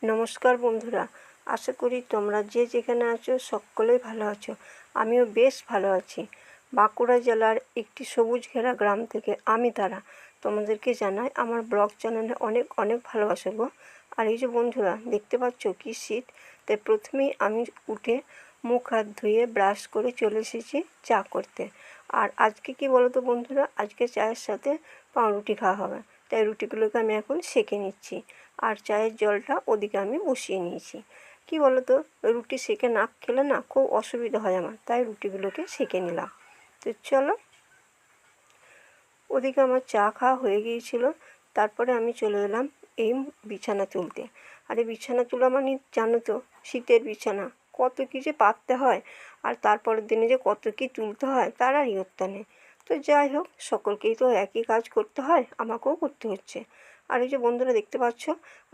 নমস্কার বন্ধুরা, আশা করি তোমরা যে যেখানে আছো সকলেই ভালো আছো। আমিও বেশ ভালো আছি। বাঁকুড়া জেলার একটি সবুজ ঘেরা গ্রাম থেকে আমি তারা তোমাদেরকে জানাই আমার ব্লগ চ্যানেলে অনেক অনেক ভালোবাসা গো। আর এই যে বন্ধুরা দেখতে পাচ্ছ কি শীত, তাই প্রথমেই আমি উঠে মুখ হাত ধুয়ে ব্রাশ করে চলে এসেছি চা করতে। আর আজকে কি বলো তো বন্ধুরা, আজকে চায়ের সাথে পাউরুটি খাওয়া হবে, তাই রুটিগুলোকে আমি এখন সেঁকে নিচ্ছি। আর চায়ের জলটা ওদিকে আমি বসিয়ে নিয়েছি। কি বলো তো, রুটি সেঁকে না খেলে না খুব অসুবিধা হয় আমার, তাই রুটিগুলোকে সেঁকে নিলাম। তো চলো, ওদিকে আমার চা খাওয়া হয়ে গিয়েছিল। তারপরে আমি চলে এলাম এই বিছানা তুলতে। আর এই বিছানা তোলা মানে জানো তো, শীতের বিছানা কত কী যে পাততে হয়, আর তারপরের দিনে যে কত কী তুলতে হয় তার আর ইয়ত্তা নেই। তো যাই হোক, সকলকেই তো একই কাজ করতে হয়, আমাকেও করতে হচ্ছে। আর এই যে বন্ধুরা দেখতে পাচ্ছ,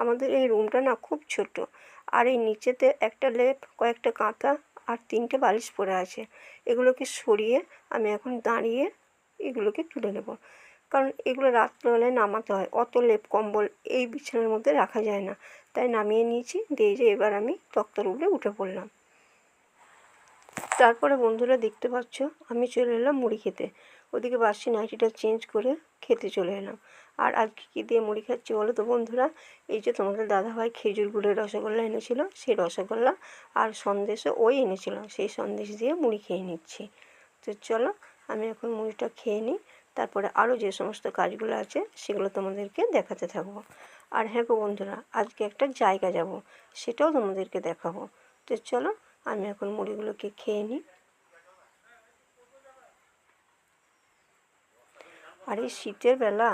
আমাদের এই রুমটা না খুব ছোট। আর এই নিচেতে একটা লেপ, কয়েকটা কাঁথা আর 3টে বালিশ পড়ে আছে। এগুলোকে সরিয়ে আমি এখন দাঁড়িয়ে এগুলোকে তুলে নেব, কারণ এগুলো রাত্রেবেলায় নামাতে হয়। অত লেপ কম্বল এই বিছানার মধ্যে রাখা যায় না, তাই নামিয়ে নিয়েছি। দিয়ে যে এবার আমি তক্তার উপরে উঠে পড়লাম। তারপরে বন্ধুরা দেখতে পাচ্ছ, আমি চলে এলাম মুড়ি খেতে। ওদিকে বাসি নাইটিটা চেঞ্জ করে খেতে চলে এলাম। আর আজকে কী দিয়ে মুড়ি খাচ্ছি বলো তো বন্ধুরা, এই যে তোমাদের দাদাভাই খেজুর গুড়ের রসগোল্লা এনেছিল, সেই রসগোল্লা আর সন্দেশও ওই এনেছিল, সেই সন্দেশ দিয়ে মুড়ি খেয়ে নিচ্ছি। তো চলো, আমি এখন মুড়িটা খেয়ে নিই, তারপরে আরও যে সমস্ত কাজগুলো আছে সেগুলো তোমাদেরকে দেখাতে থাকবো। আর হ্যাঁ গো বন্ধুরা, আজকে একটা জায়গা যাব, সেটাও তোমাদেরকে দেখাবো। তো চলো, আমি এখন মুড়িগুলোকে খেয়ে নিই। আর এই শীতের বেলা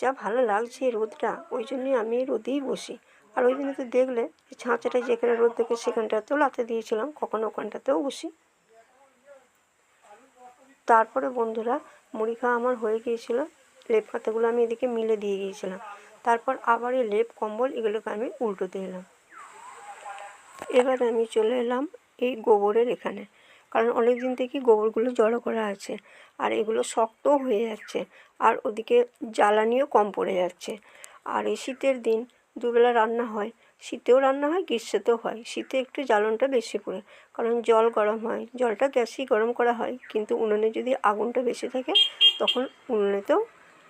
যা ভালো লাগছে এই রোদটা, ওই জন্যই আমি এই রোদেই বসি। আর ওই দিনে তো দেখলে ছাঁচাটায় যেখানে রোদ দেখে সেখানটাতেও লাথি দিয়েছিলাম, কখনো ওখানটাতেও বসি। তারপরে বন্ধুরা মুড়ি খাওয়া আমার হয়ে গিয়েছিল, লেপ কাঁথাগুলো আমি এদিকে মিলে দিয়ে গিয়েছিলাম। তারপর আবার এই লেপ কম্বল এগুলোকে আমি উল্টো দিয়ে এলাম। এবার আমি চলে এলাম এই গোবরের এখানে, কারণ অনেক দিন থেকেই গোবরগুলো জড়ো করা আছে, আর এগুলো শক্তও হয়ে যাচ্ছে, আর ওদিকে জ্বালানিও কম পড়ে যাচ্ছে। আর এই শীতের দিন দুবেলা রান্না হয়, শীতেও রান্না হয় গ্রীষ্মেতেও হয়। শীতে একটু জ্বালনটা বেশি পড়ে, কারণ জল গরম হয়, জলটা গ্যাসেই গরম করা হয়, কিন্তু উনুনে যদি আগুনটা বেশি থাকে তখন উনুনেতেও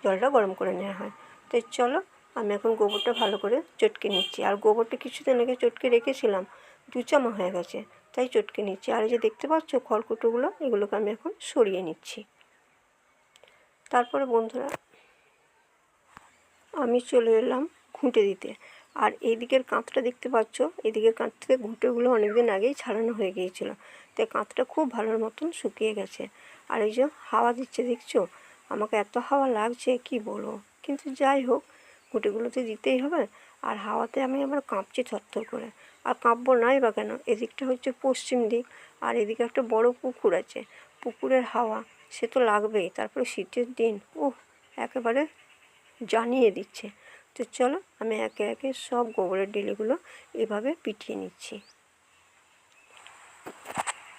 জলটা গরম করে নেওয়া হয়। তাই চলো, আমি এখন গোবরটা ভালো করে চটকে নিচ্ছি। আর গোবরটা কিছুদিন আগে চটকে রেখেছিলাম, 2 চামচ হয়ে গেছে, তাই চটকে নিচ্ছি। আর এই যে দেখতে পাচ্ছ খড়কুটোগুলো, এগুলোকে আমি এখন সরিয়ে নিচ্ছি। তারপরে বন্ধুরা আমি চলে এলাম ঘুঁটে দিতে। আর এই দিকের কাঁথটা দেখতে পাচ্ছ, এদিকের কাঁথ থেকে ঘুঁটেগুলো অনেকদিন আগেই ছাড়ানো হয়ে গিয়েছিলো, তাই কাঁথটা খুব ভালোর মতন শুকিয়ে গেছে। আর এই যে হাওয়া দিচ্ছে দেখছো, আমাকে এত হাওয়া লাগছে কি বলবো, কিন্তু যাই হোক, ঘুঁটেগুলোতে দিতেই হবে। আর হাওয়াতে আমি আবার কাঁপছি থরথর করে। আর কাঁপবো নাই বা কেন, এদিকটা হচ্ছে পশ্চিম দিক, আর এদিকে একটা বড় পুকুর আছে, পুকুরের হাওয়া সে তো লাগবেই। তারপরে শীতের দিন একেবারে জানিয়ে দিচ্ছে। তো চলো, আমি একে একে সব গোবরের ঢিলেগুলো এভাবে পিটিয়ে নিচ্ছি।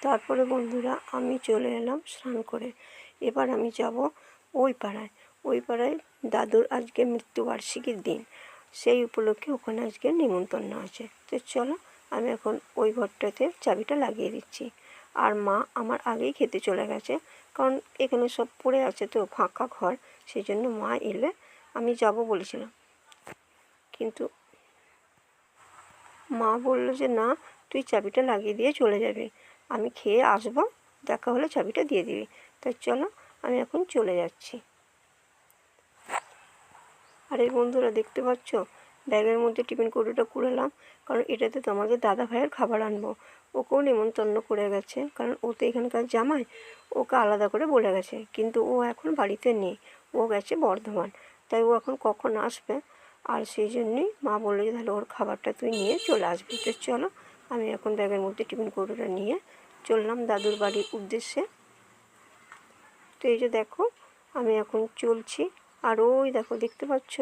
তারপরে বন্ধুরা আমি চলে এলাম স্নান করে। এবার আমি যাব ওই পাড়ায় দাদুর আজকে মৃত্যুবার্ষিকীর দিন, সেই উপলক্ষে ওখানে আজকে নিমন্ত্রণ আছে। তো চলো, আমি এখন ওই ঘরটাতে চাবিটা লাগিয়ে দিচ্ছি। আর মা আমার আগেই খেতে চলে গেছে, কারণ এখানে সব পড়ে আছে তো ফাঁকা ঘর, সেই জন্য মা এলে আমি যাব বলেছিলাম, কিন্তু মা বললো যে না, তুই চাবিটা লাগিয়ে দিয়ে চলে যাবি, আমি খেয়ে আসবো, দেখা হলে চাবিটা দিয়ে দিবি। তাই চলো, আমি এখন চলে যাচ্ছি। আর এই বন্ধুরা দেখতে পাচ্ছ, ব্যাগের মধ্যে টিফিন কৌটোটা কুড়ালাম, কারণ এটাতে তোমাদের দাদা ভাইয়ের খাবার আনবো। ওকেও নিমন্ত্রণ করে গেছে, কারণ ও তো এখানকার জামাই, ওকে আলাদা করে বলে গেছে, কিন্তু ও এখন বাড়িতে নেই, ও গেছে বর্ধমান। তাই ও এখন কখন আসবে, আর সেই জন্যই মা বললো যে তাহলে ওর খাবারটা তুই নিয়ে চলে আসবি। তো চলো, আমি এখন ব্যাগের মধ্যে টিফিন কৌটোটা নিয়ে চললাম দাদুর বাড়ির উদ্দেশ্যে। তো এই যে দেখো, আমি এখন চলছি। আর ওই দেখো দেখতে পাচ্ছ,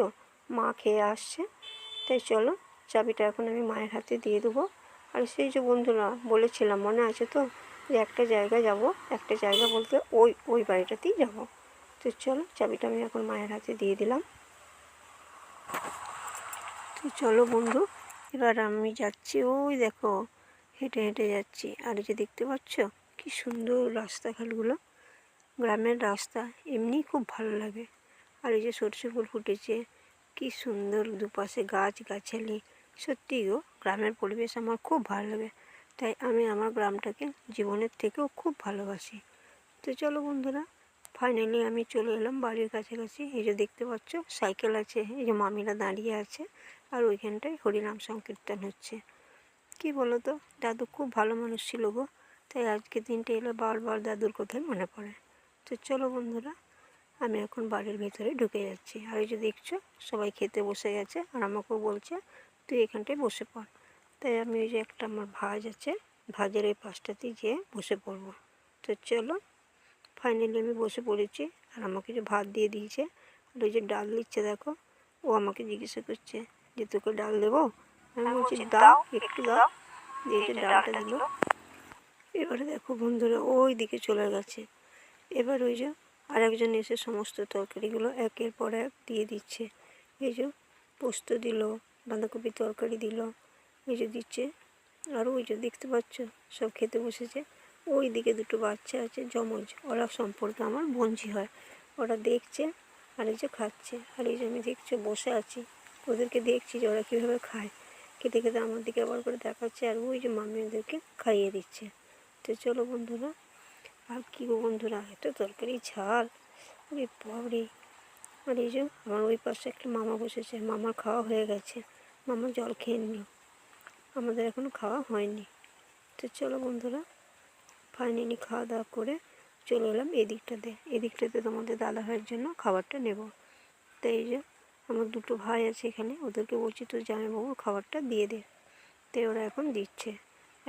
মা খেয়ে আসছে। তাই চলো, চাবিটা এখন আমি মায়ের হাতে দিয়ে দেবো। আর সেই যে বন্ধুরা বলেছিলাম, মনে আছে তো, যে একটা জায়গা যাব, একটা জায়গা বলতে ওই বাড়িটাতেই যাব। তো চলো, চাবিটা আমি এখন মায়ের হাতে দিয়ে দিলাম। তো চলো বন্ধু, এবার আমি যাচ্ছি, ওই দেখো হেঁটে হেঁটে যাচ্ছি। আর এই যে দেখতে পাচ্ছ কি সুন্দর রাস্তাঘাটগুলো, গ্রামের রাস্তা এমনিই খুব ভালো লাগে। আর এই যে সরষে ফুল ফুটেছে, কি সুন্দর দুপাশে গাছ গাছালি। সত্যি গো, গ্রামের পরিবেশ আমার খুব ভালো লাগে। তাই আমি আমার গ্রামটাকে জীবনের থেকেও খুব ভালোবাসি। তো চলো বন্ধুরা, ফাইনালি আমি চলে এলাম বাড়ির কাছাকাছি। এই যে দেখতে পাচ্ছ সাইকেল আছে, এই যে মামিরা দাঁড়িয়ে আছে, আর ওইখানটায় হরিনাম সংকীর্তন হচ্ছে। কি বলো তো, দাদু খুব ভালো মানুষ ছিল গো। তাই আজকে দিনটা এলে বারবার দাদুর কথাই মনে পড়ে। তো চলো বন্ধুরা, আমি এখন বাড়ির ভেতরে ঢুকে যাচ্ছি। আর এই যে দেখছো সবাই খেতে বসে গেছে, আর আমাকেও বলছে তুই এখানটায় বসে পড়। তাই আমি ওই যে একটা আমার ভাঁজ আছে, ভাঁজের ওই পাশটাতেই যেয়ে বসে পড়বো। তো চলো, ফাইনালি আমি বসে পড়েছি। আর আমাকে যে ভাত দিয়ে দিয়েছে, আর ওই যে ডাল দিচ্ছে দেখো। ও আমাকে জিজ্ঞাসা করছে যে তোকে ডাল দেবো। আমি বলছি দাও, একটু দাও। দিয়ে যে ডালটা দিল। এবারে দেখো বন্ধুরা ওই দিকে চলে গেছে। এবার ওই যে আরেকজন এসে সমস্ত তরকারিগুলো একের পর এক দিয়ে দিচ্ছে। এই যে পোস্ত দিল, বাঁধাকপির তরকারি দিল, এই যে দিচ্ছে। আর ওই যে দেখতে পাচ্ছ সব খেতে বসেছে। ওই দিকে দুটো বাচ্চা আছে যমজ, ওরা সম্পর্কে আমার বোনঝি হয়। ওরা দেখছে আর এই যে খাচ্ছে। আর এই যে আমি দেখছো বসে আছি, ওদেরকে দেখছি যে ওরা কীভাবে খায়। খেতে খেতে আমার দিকে আবার করে দেখাচ্ছে, আর ওই যে মামি ওদেরকে খাইয়ে দিচ্ছে। তো চলো বন্ধুরা, আর কী গো বন্ধুরা, এত তরকারি ঝাল, ওরে বাবারে। আর এই যে আমার ওই পাশে একটা মামা বসেছে, মামার খাওয়া হয়ে গেছে, মামা জল খেয়ে নিল, আমাদের এখনও খাওয়া হয়নি। তো চলো বন্ধুরা, ফাইনালি খাওয়া দাওয়া করে চলে এলাম এদিকটাতে তোমাদের দাদাভাইয়ের জন্য খাবারটা নেব। তাই এই যে আমার দুটো ভাই আছে এখানে, ওদেরকে বলছি তো জামাইবাবুর খাবারটা দিয়ে দে। তাই ওরা এখন দিচ্ছে।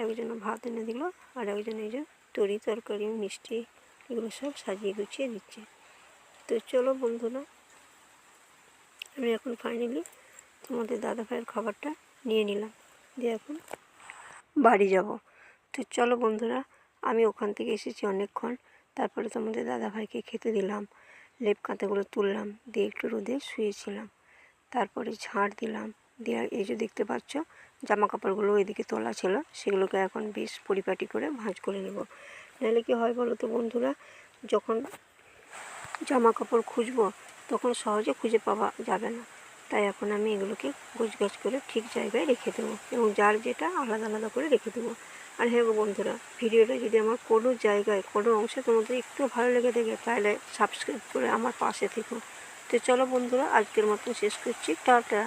একজন ভাত এনে দিল, আর একজন এই যে তরি তরকারি মিষ্টি এগুলো সব সাজিয়ে গুছিয়ে দিচ্ছে। তো চলো বন্ধুরা, আমি এখন ফাইনালি তোমাদের দাদাভাইয়ের খাবারটা নিয়ে নিলাম, দিয়ে এখন বাড়ি যাব। তো চলো বন্ধুরা, আমি ওখান থেকে এসেছি অনেকক্ষণ। তারপরে তোমাদের দাদাভাইকে খেতে দিলাম, লেপ কাঁথাগুলো তুললাম, দিয়ে একটু রোদে শুয়েছিলাম। তারপরে ঝাড় দিলাম, দিয়ে এই যে দেখতে পাচ্ছ জামা কাপড়গুলো এদিকে তোলা ছিল, সেগুলোকে এখন বেশ পরিপাটি করে ভাঁজ করে নেব। নাহলে কী হয় বলো তো বন্ধুরা, যখন জামা কাপড় খুঁজবো তখন সহজে খুঁজে পাওয়া যাবে না। তাই এখন আমি এগুলোকে গোছগাছ করে ঠিক জায়গায় রেখে দেবো, এবং যার যেটা আলাদা আলাদা করে রেখে দেবো। আর হ্যাঁ গো বন্ধুরা, ভিডিওটা যদি আমার কোনো জায়গায় কোনো অংশে তোমাদের একটু ভালো লেগে থাকে তাহলে সাবস্ক্রাইব করে আমার পাশে থেকো। তো চলো বন্ধুরা, আজকের মতন শেষ করছি, টাটা।